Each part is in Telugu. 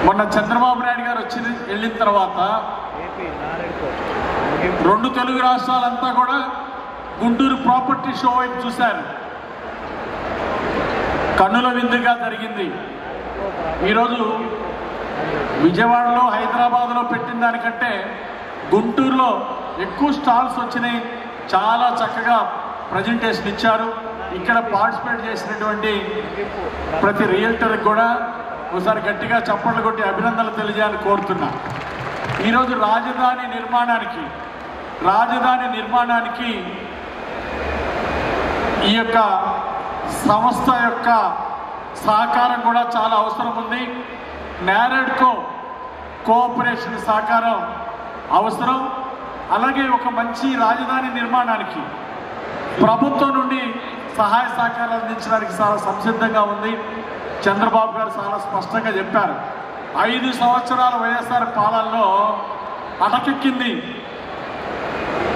మొన్న చంద్రబాబు నాయుడు గారు వెళ్ళిన తర్వాత 2 తెలుగు రాష్ట్రాలంతా కూడా గుంటూరు ప్రాపర్టీ షో వైపు చూశారు. కన్నుల విందుగా జరిగింది. ఈరోజు విజయవాడలో, హైదరాబాద్లో పెట్టిన దానికంటే గుంటూరులో ఎక్కువ స్టాల్స్ వచ్చినాయి. చాలా చక్కగా ప్రజెంటేషన్ ఇచ్చారు. ఇక్కడ పార్టిసిపేట్ చేసినటువంటి ప్రతి రియల్టర్కి కూడా ఒకసారి గట్టిగా చప్పట్లు కొట్టి అభినందనలు తెలియజేయాలని కోరుతున్నా. ఈరోజు రాజధాని నిర్మాణానికి ఈ యొక్క సంస్థ యొక్క సహకారం కూడా చాలా అవసరం ఉంది. నారెడ్కో కోఆపరేషన్ సహకారం అవసరం. అలాగే ఒక మంచి రాజధాని నిర్మాణానికి ప్రభుత్వం నుండి సహాయ సహకారాలు అందించడానికి చాలా సంసిద్ధంగా ఉంది. చంద్రబాబు గారు చాలా స్పష్టంగా చెప్పారు. 5 సంవత్సరాల వైఎస్ఆర్ పాలనలో అటకెక్కింది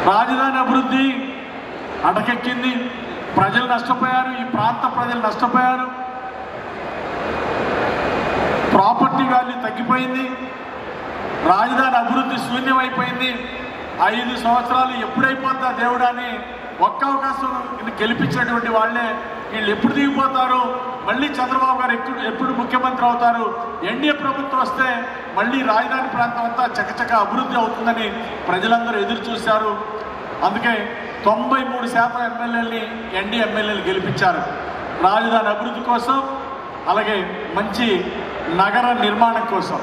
రాజధాని అభివృద్ధి, అటకెక్కింది. ప్రజలు నష్టపోయారు, ఈ ప్రాంత ప్రజలు నష్టపోయారు. ప్రాపర్టీ వాల్యూ తగ్గిపోయింది, రాజధాని అభివృద్ధి శూన్యమైపోయింది. 5 సంవత్సరాలు ఎప్పుడైపోతా దేవుడా అని ఒక్క అవకాశం గెలిపించినటువంటి వాళ్ళే వీళ్ళు ఎప్పుడు దిగిపోతారు, మళ్ళీ చంద్రబాబు గారు ఎప్పుడు ముఖ్యమంత్రి అవుతారు, ఎన్డీఏ ప్రభుత్వం వస్తే మళ్ళీ రాజధాని ప్రాంతం అంతా చకచక అభివృద్ధి అవుతుందని ప్రజలందరూ ఎదురు చూశారు. అందుకే 93% ఎమ్మెల్యేలని ఎన్డీఏ ఎమ్మెల్యేలు గెలిపించారు రాజధాని అభివృద్ధి కోసం, అలాగే మంచి నగర నిర్మాణం కోసం.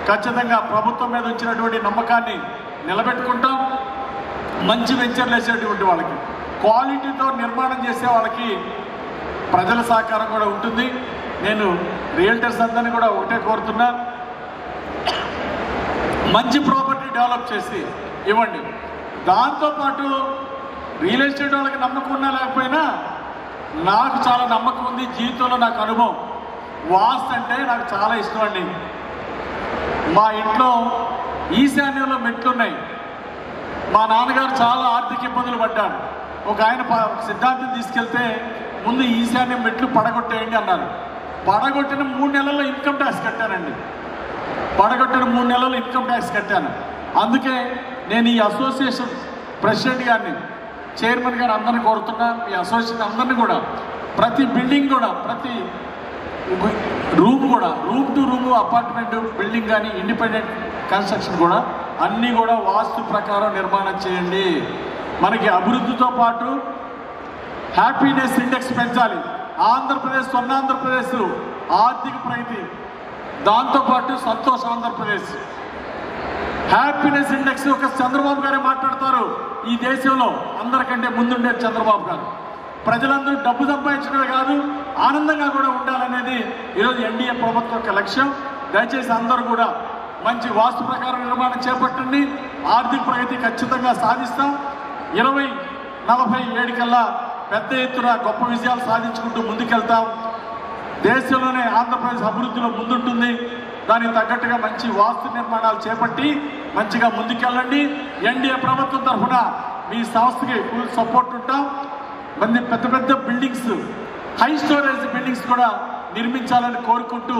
ఖచ్చితంగా ప్రభుత్వం మీద వచ్చినటువంటి నమ్మకాన్ని నిలబెట్టుకుంటాం. మంచి వెంచర్లు వేసేటువంటి వాళ్ళకి, క్వాలిటీతో నిర్మాణం చేసే వాళ్ళకి ప్రజల సహకారం కూడా ఉంటుంది. నేను రియల్టర్స్ అందరినీ కూడా ఒకటే కోరుతున్నా, మంచి ప్రాపర్టీ డెవలప్ చేసి ఇవ్వండి. దాంతోపాటు రియల్ ఎస్టేట్ వాళ్ళకి నమ్మకం ఉన్నా లేకపోయినా నాకు చాలా నమ్మకం ఉంది. జీవితంలో నాకు అనుభవం, వాస్తు అంటే నాకు చాలా ఇష్టం అండి. మా ఇంట్లో ఈశాన్యంలో మెట్లున్నాయి. మా నాన్నగారు చాలా ఆర్థిక ఇబ్బందులు పడ్డాడు. ఒక ఆయన సిద్ధాంతం తీసుకెళ్తే ముందు ఈశాన్యం మెట్లు పడగొట్టేయండి అన్నారు. పడగొట్టిన 3 నెలల్లో ఇన్కమ్ ట్యాక్స్ కట్టానండి. పడగొట్టిన 3 నెలల్లో ఇన్కమ్ ట్యాక్స్ కట్టాను. అందుకే నేను ఈ అసోసియేషన్ ప్రెసిడెంట్ గారిని, చైర్మన్ గారు అందరినీ కోరుతున్నా, ఈ అసోసియేషన్ అందరినీ కూడా ప్రతి బిల్డింగ్ కూడా, ప్రతి రూమ్ కూడా, room to room apartment building కానీ ఇండిపెండెంట్ కన్స్ట్రక్షన్ కూడా అన్నీ కూడా వాస్తు ప్రకారం నిర్మాణం చేయండి. మనకి అభివృద్ధితో పాటు హ్యాపీనెస్ ఇండెక్స్ పెంచాలి. ఆంధ్రప్రదేశ్, స్వర్ణాంధ్రప్రదేశ్, ఆర్థిక ప్రగతి, దాంతోపాటు సంతోష ఆంధ్రప్రదేశ్. హ్యాపీనెస్ ఇండెక్స్ ఒక చంద్రబాబు గారే మాట్లాడతారు. ఈ దేశంలో అందరికంటే ముందుండేది చంద్రబాబు గారు. ప్రజలందరూ డబ్బు సంపాదించడమే కాదు, ఆనందంగా కూడా ఉండాలనేది ఈరోజు ఎన్డీఏ ప్రభుత్వం యొక్క లక్ష్యం. దయచేసి అందరూ కూడా మంచి వాస్తు ప్రకారం నిర్మాణం చేపట్టండి. ఆర్థిక ప్రగతి ఖచ్చితంగా సాధిస్తాం. 2047 కల్లా పెద్ద ఎత్తున గొప్ప విజయాలు సాధించుకుంటూ ముందుకెళ్తాం. దేశంలోనే ఆంధ్రప్రదేశ్ అభివృద్ధిలో ముందుంటుంది. దానికి తగ్గట్టుగా మంచి వాస్తు నిర్మాణాలు చేపట్టి మంచిగా ముందుకెళ్ళండి. ఎన్డీఏ ప్రభుత్వం తరఫున మీ సంస్థకి ఫుల్ సపోర్ట్ ఉంటాం. పెద్ద పెద్ద బిల్డింగ్స్, హై స్టోరేజ్ బిల్డింగ్స్ కూడా నిర్మించాలని కోరుకుంటూ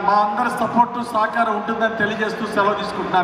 మా అందరి సపోర్టు, సహకారం ఉంటుందని తెలియజేస్తూ సెలవు తీసుకుంటున్నాను.